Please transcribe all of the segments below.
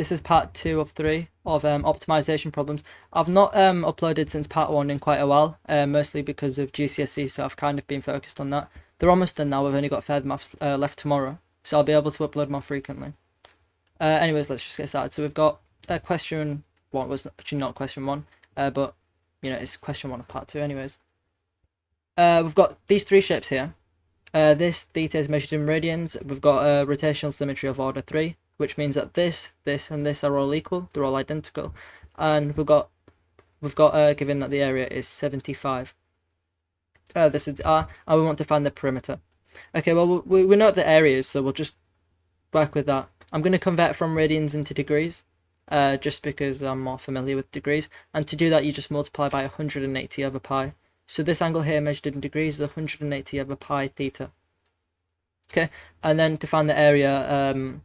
This is part 2 of 3 of optimization problems. I've not uploaded since part 1 in quite a while, mostly because of GCSE, so I've kind of been focused on that. They're almost done now. We've only got Further Maths left tomorrow, so I'll be able to upload more frequently. Anyways, let's just get started. So we've got question 1, was actually not question 1, but you know, it's question 1 of part 2 anyways. We've got these 3 shapes here. This theta is measured in radians. We've got a rotational symmetry of order 3, which means that this, and this are all equal. They're all identical, and we've got given that the area is 75. This is R, and we want to find the perimeter. Okay, well we know what the area is, so we'll just work with that. I'm going to convert from radians into degrees, just because I'm more familiar with degrees. And to do that, you just multiply by 180 over pi. So this angle here measured in degrees is 180 over pi theta. Okay, and then to find the area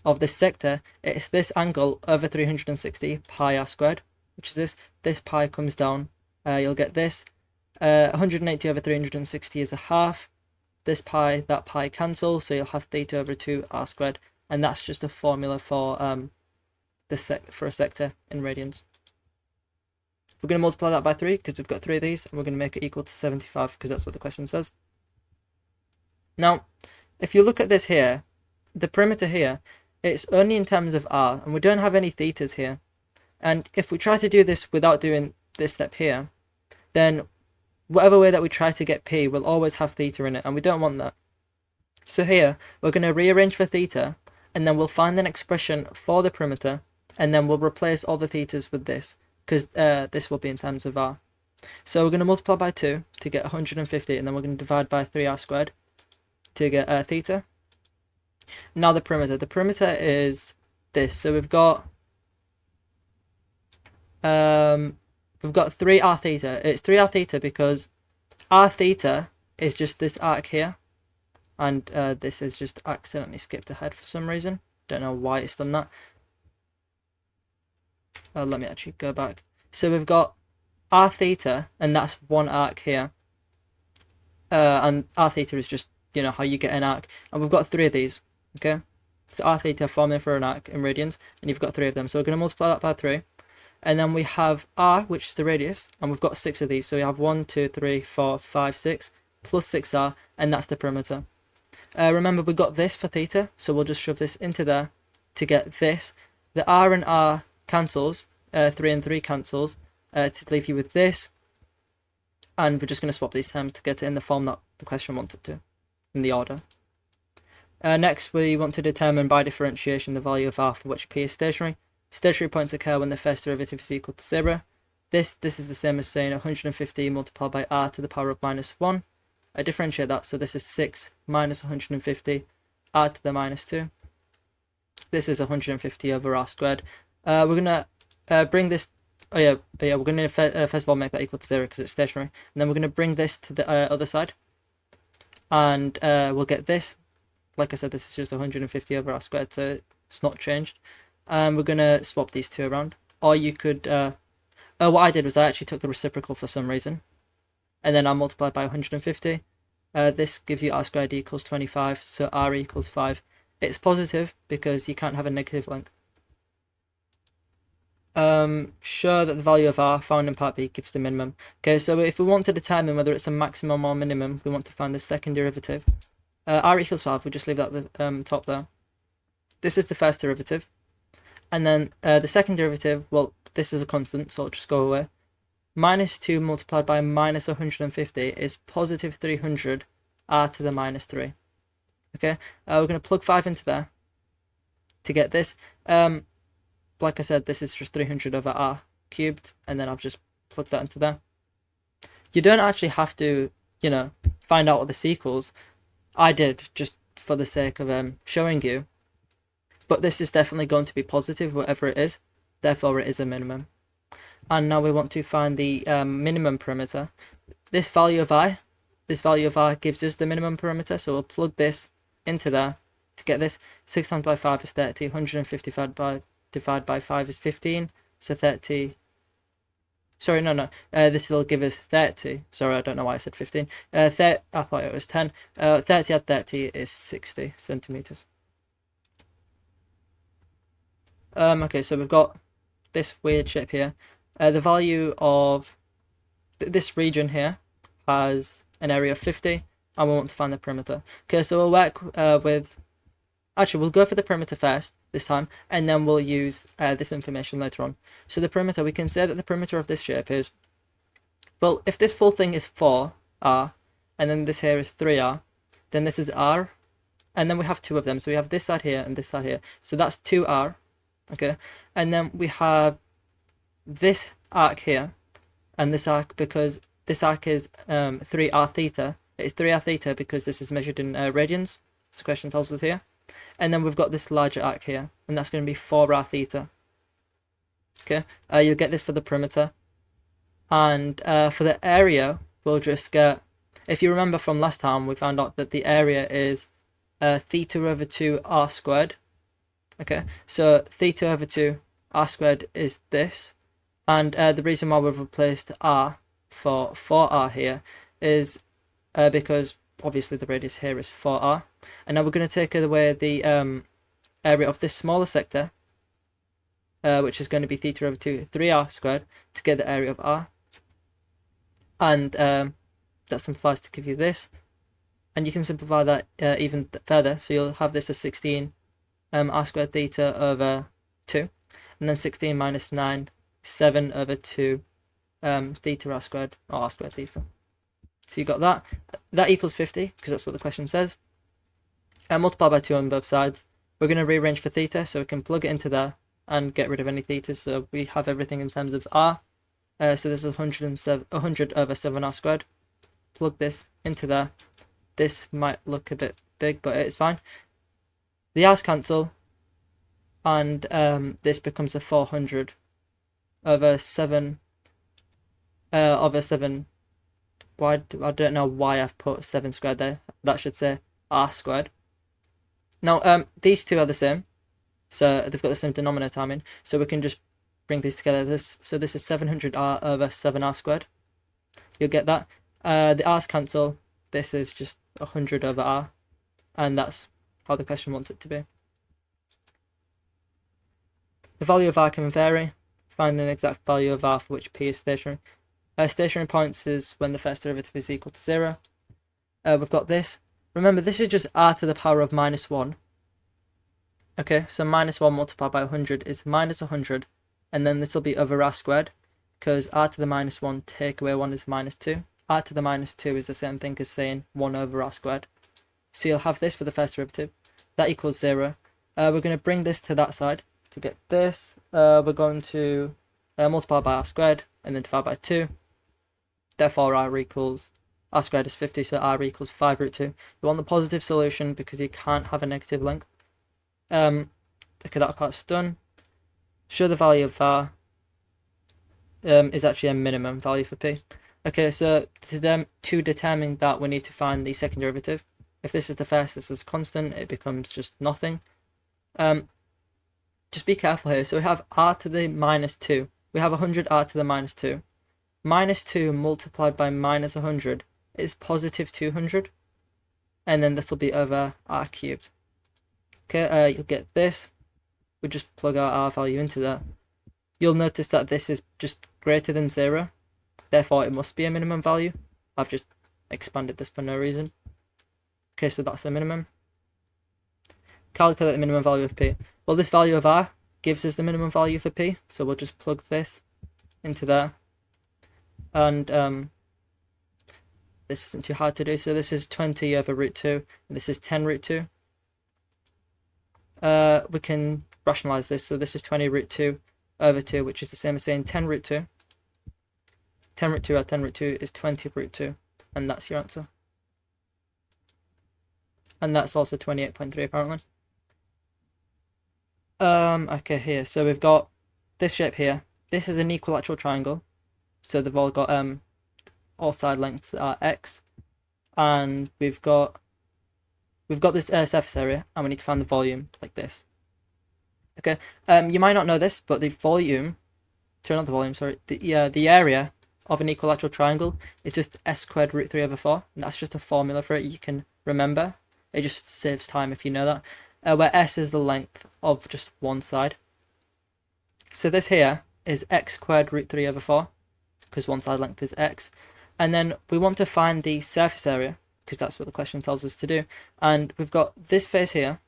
of this sector, it's this angle over 360 pi r squared, which is this. This pi comes down. You'll get this. 180 over 360 is a half. This pi, that pi cancel, so you'll have theta over 2 r squared, and that's just a formula for for a sector in radians. We're going to multiply that by 3 because we've got 3 of these, and we're going to make it equal to 75 because that's what the question says. Now, if you look at this here, the perimeter here, it's only in terms of r, and we don't have any thetas here. And if we try to do this without doing this step here, then whatever way that we try to get p will always have theta in it, and we don't want that. So here, we're going to rearrange for theta, and then we'll find an expression for the perimeter, and then we'll replace all the thetas with this, because this will be in terms of r. So we're going to multiply by 2 to get 150, and then we're going to divide by 3r squared to get theta. Now the perimeter. The perimeter is this. So we've got 3r theta. It's 3r theta because r theta is just this arc here, and this is just accidentally skipped ahead for some reason. Don't know why it's done that. Let me actually go back. So we've got r theta, and that's one arc here. And r theta is just, you know, how you get an arc. And we've got 3 of these, okay? So r theta formula for an arc in radians, and you've got 3 of them. So we're going to multiply that by 3. And then we have r, which is the radius, and we've got 6 of these. So we have 1, 2, 3, 4, 5, 6, plus 6r, and that's the perimeter. Remember, we got this for theta, so we'll just shove this into there to get this. The r and r cancels, 3 and 3 cancels, to leave you with this, and we're just going to swap these terms to get it in the form that the question wants it to, in the order. Next, we want to determine by differentiation the value of r for which p is stationary. Stationary points occur when the first derivative is equal to 0. This is the same as saying 150 multiplied by r to the power of minus 1. I differentiate that, so this is 6 minus 150 r to the minus 2. This is 150 over r squared. We're going to bring this, we're going to first of all make that equal to 0 because it's stationary, and then we're going to bring this to the other side, and we'll get this. Like I said, this is just 150 over r squared, so it's not changed. And we're going to swap these 2 around, or you could, what I did was I actually took the reciprocal for some reason, and then I multiplied by 150. This gives you r squared equals 25, so r equals 5. It's positive because you can't have a negative length. Show that the value of r found in part b gives the minimum. Okay, so if we want to determine whether it's a maximum or minimum, we want to find the second derivative. R equals 5, we'll just leave that at the top there. This is the first derivative. And then the second derivative, well, this is a constant, so it'll just go away. Minus 2 multiplied by minus 150 is positive 300 r to the minus 3. Okay, we're going to plug 5 into there to get this. Like I said, this is just 300 over r cubed, and then I've just plugged that into there. You don't actually have to, you know, find out what this equals. I did, just for the sake of showing you. But this is definitely going to be positive, whatever it is. Therefore, it is a minimum. And now we want to find the minimum perimeter. This value of r gives us the minimum perimeter, so we'll plug this into there to get this. 6 times by 5 is 30, 150 divided by 5 is 15, so 30, sorry, no, this will give us 30, sorry, I don't know why I said 15, I thought it was 10, 30 add 30 is 60 centimeters. Okay, so we've got this weird shape here. The value of this region here has an area of 50, and we want to find the perimeter. Okay, so we'll work with. Actually, we'll go for the perimeter first this time, and then we'll use this information later on. So the perimeter, we can say that the perimeter of this shape is, well, if this full thing is 4r, and then this here is 3r, then this is r, and then we have two of them. So we have this side here and this side here. So that's 2r, okay? And then we have this arc here, and this arc, because this arc is 3r theta. It's 3r theta because this is measured in radians, as the question tells us here. And then we've got this larger arc here, and that's going to be 4r theta. Okay, you'll get this for the perimeter. And for the area, we'll just get, if you remember from last time, we found out that the area is theta over 2 r squared. Okay, so theta over 2 r squared is this. And the reason why we've replaced r for 4r here is because obviously the radius here is 4r. And now we're going to take away the area of this smaller sector, which is going to be theta over 2 3r squared, to get the area of r. And that simplifies to give you this. And you can simplify that even further. So you'll have this as 16 r squared theta over 2. And then 16 minus 9, 7 over 2 theta r squared, or r squared theta. So you got that. That equals 50, because that's what the question says. And multiply by 2 on both sides. We're going to rearrange for theta, so we can plug it into there and get rid of any theta. So we have everything in terms of r. So this is 100 over 7r squared. Plug this into there. This might look a bit big, but it's fine. The r's cancel, and this becomes a 400 over 7 over 7. I don't know why I've put 7 squared there. That should say r squared. Now these two are the same, so they've got the same denominator, I mean, so we can just bring these together. So this is 700r over 7r squared. You'll get that. The r's cancel. This is just 100 over r, and that's how the question wants it to be. The value of r can vary. Find an exact value of r for which p is stationary. Stationary points is when the first derivative is equal to 0. We've got this. Remember, this is just r to the power of minus 1. Okay, so minus 1 multiplied by 100 is minus 100. And then this will be over r squared, because r to the minus 1 take away 1 is minus 2. R to the minus 2 is the same thing as saying 1 over r squared. So you'll have this for the first derivative. That equals 0. We're going to bring this to that side. To get this, we're going to multiply by r squared and then divide by 2. Therefore r equals, r squared is 50, so r equals 5 root 2. You want the positive solution because you can't have a negative length. Okay, that part's done. Show the value of r is actually a minimum value for p. Okay, so to determine that, we need to find the second derivative. If this is the first, this is constant, it becomes just nothing. Just be careful here. So we have r to the minus 2. We have 100r to the minus 2. Minus 2 multiplied by minus 100 is positive 200. And then this will be over r cubed. Okay, you'll get this. We just plug our r value into that. You'll notice that this is just greater than 0. Therefore, it must be a minimum value. I've just expanded this for no reason. Okay, so that's the minimum. Calculate the minimum value of p. Well, this value of r gives us the minimum value for p, so we'll just plug this into there. And this isn't too hard to do, so this is 20 over root 2, and this is 10 root 2. We can rationalize this, so this is 20 root 2 over 2, which is the same as saying 10 root 2. 10 root 2 or 10 root 2 is 20 root 2, and that's your answer. And that's also 28.3 apparently. Okay, here, so we've got this shape here. This is an equilateral triangle, so they've all got all side lengths are x, and we've got this surface area, and we need to find the volume like this. Okay, you might not know this, but the volume, not the volume, sorry, the area of an equilateral triangle is just s squared root 3 over 4, and that's just a formula for it you can remember. It just saves time if you know that. Where s is the length of just one side. So this here is x squared root 3 over 4, because one side length is x. And then we want to find the surface area, because that's what the question tells us to do. And we've got this face here,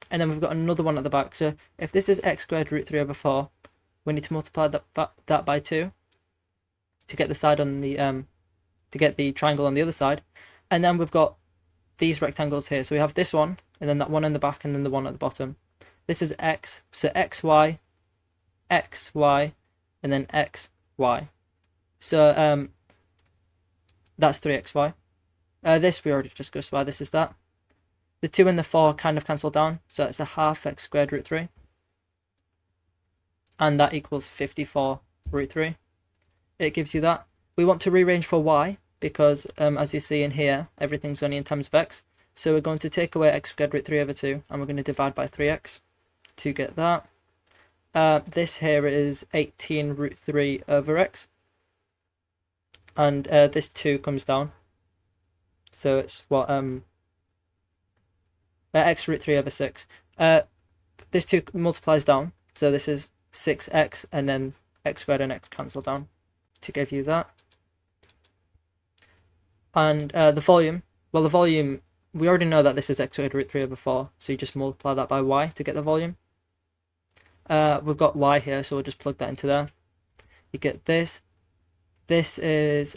and then we've got another one at the back. So if this is x squared root 3 over 4, we need to multiply that by 2 to get the side on the to get the triangle on the other side. And then we've got these rectangles here. So we have this one, and then that one in the back, and then the one at the bottom. This is x, so xy, xy, and then xy. So that's 3xy. This we already discussed why this is that. The 2 and the 4 kind of cancel down, so it's a half x squared root 3. And that equals 54 root 3. It gives you that. We want to rearrange for y, because as you see in here, everything's only in terms of x. So we're going to take away x squared root 3 over 2, and we're going to divide by 3x to get that. This here is 18 root 3 over x. And this 2 comes down. So it's what x root 3 over 6. This 2 multiplies down, so this is 6x, and then x squared and x cancel down to give you that. And the volume, well, the volume, we already know that this is x squared root 3 over 4, so you just multiply that by y to get the volume. We've got y here, so we'll just plug that into there. You get this. This is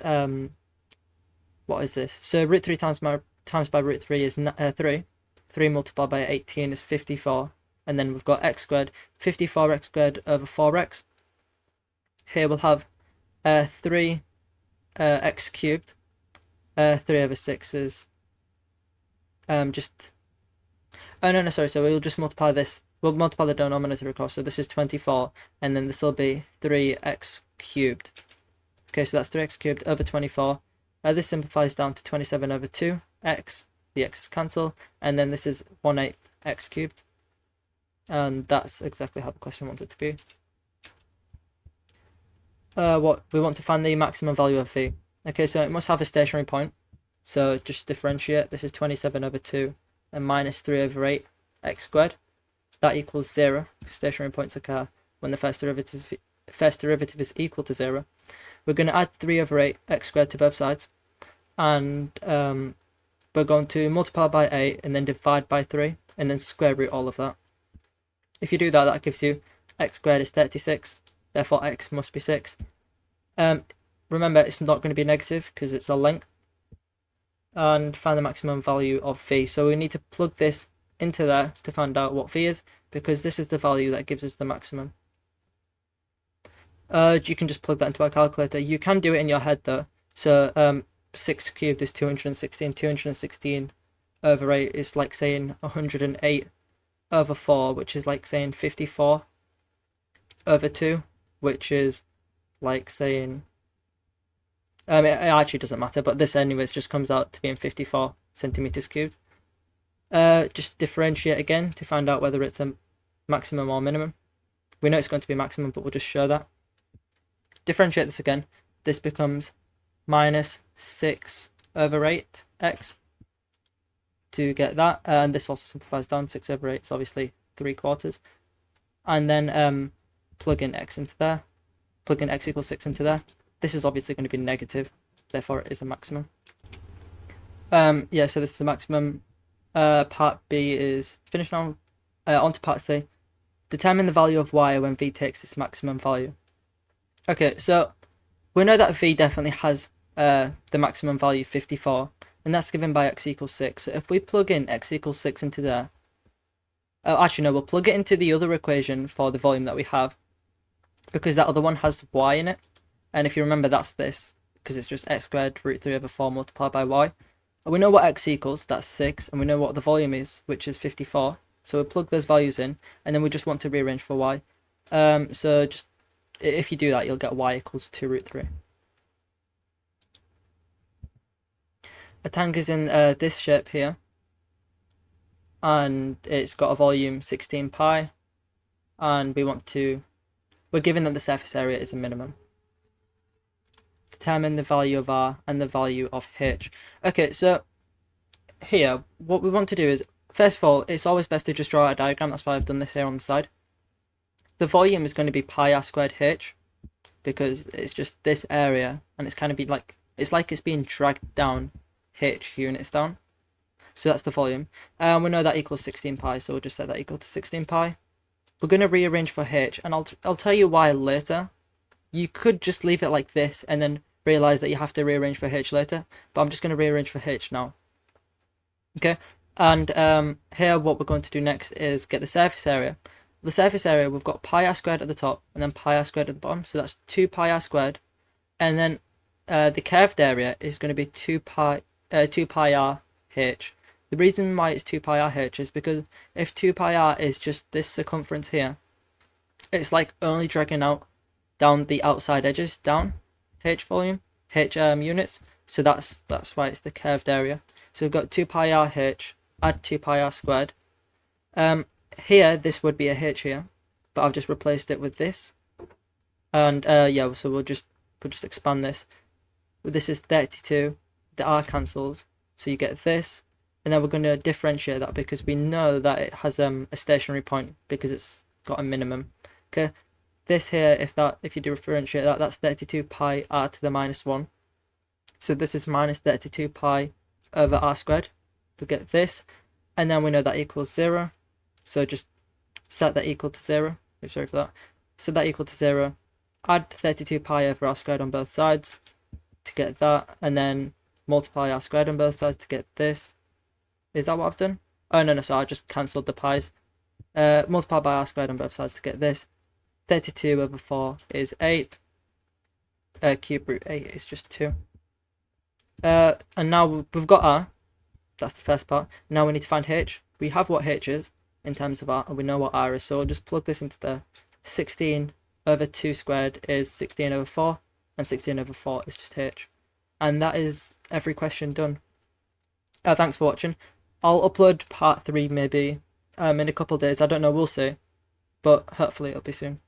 what is this? So root 3 times by root 3 is 3. 3 multiplied by 18 is 54. And then we've got x squared, 54x squared over 4x. Here we'll have 3 x cubed. 3 over 6 is just... Oh, no, sorry. So we'll just multiply this. We'll multiply the denominator across. So this is 24. And then this will be 3x cubed. Okay, so that's 3x cubed over 24. This simplifies down to 27 over 2x. The x's cancel. And then this is 1/8 x cubed. And that's exactly how the question wants it to be. What we want to find the maximum value of v. Okay, so it must have a stationary point. So just differentiate. This is 27 over 2 and minus 3 over 8 x squared. That equals 0. Stationary points occur when the first derivative is equal to 0. We're going to add 3 over 8 x squared to both sides. And we're going to multiply by 8 and then divide by 3 and then square root all of that. If you do that, that gives you x squared is 36. Therefore, x must be 6. Remember, it's not going to be negative because it's a length. And find the maximum value of v. So we need to plug this into there to find out what v is, because this is the value that gives us the maximum. You can just plug that into a calculator. You can do it in your head though. So 6 cubed is 216. 216 over 8 is like saying 108 over 4, which is like saying 54 over 2, which is like saying... it actually doesn't matter, but this anyways just comes out to being 54 centimeters cubed. Just differentiate again to find out whether it's a maximum or minimum. We know it's going to be maximum, but we'll just show that. Differentiate this again. This becomes minus 6 over 8x to get that. And this also simplifies down. 6 over 8 is obviously 3/4. And then plug in x into there. Plug in x equals 6 into there. This is obviously going to be negative, therefore it is a maximum. Yeah, so this is the maximum. Part B is finished now. On to part C. Determine the value of y when v takes its maximum value. Okay, so we know that v definitely has the maximum value 54, and that's given by x equals 6. So if we plug in x equals 6 into there, actually no, we'll plug it into the other equation for the volume that we have, because that other one has y in it. And if you remember, that's this, because it's just x squared root 3 over 4 multiplied by y. And we know what x equals, that's 6, and we know what the volume is, which is 54. So we'll plug those values in, and then we just want to rearrange for y. So just, if you do that, you'll get y equals 2 root 3. A tank is in this shape here, and it's got a volume 16 pi, and we're given that the surface area is a minimum. Determine the value of r and the value of h. Okay, so here, what we want to do is, first of all, it's always best to just draw out a diagram. That's why I've done this here on the side. The volume is going to be pi r squared h, because it's just this area, and it's kind of be like it's being dragged down h units down. So that's the volume. We know that equals 16 pi, so we'll just set that equal to 16 pi. We're going to rearrange for h, and I'll tell you why later. You could just leave it like this and then realize that you have to rearrange for h later, but I'm just going to rearrange for h now. Okay, and here what we're going to do next is get the surface area. The surface area, we've got pi r squared at the top and then pi r squared at the bottom, so that's 2 pi r squared. And then the curved area is going to be 2 pi r h. The reason why it's 2 pi r h is because if 2 pi r is just this circumference here, it's like only dragging out down the outside edges down h volume, h units. So that's why it's the curved area. So we've got 2 pi r h, add 2 pi r squared. Here this would be a h here, but I've just replaced it with this. And yeah, so we'll just expand this. This is 32. The r cancels, so you get this. And then we're going to differentiate that because we know that it has a stationary point because it's got a minimum. Okay, this here, if you differentiate that, that's 32 pi r to the minus 1. So this is minus 32 pi over r squared to get this. And then we know that equals 0. So just set that equal to 0. Sorry for that. Set that equal to 0. Add 32 pi over r squared on both sides to get that. And then multiply r squared on both sides to get this. Is that what I've done? Oh, no, so I just cancelled the pi's. Multiply by r squared on both sides to get this. 32 over 4 is 8. Cube root 8 is just 2. And now we've got r. That's the first part. Now we need to find h. We have what h is in terms of r, and we know what r is. So we'll just plug this into the 16 over 2 squared is 16 over 4. And 16 over 4 is just h. And that is every question done. Thanks for watching. I'll upload part 3 maybe in a couple of days. I don't know, we'll see. But hopefully it'll be soon.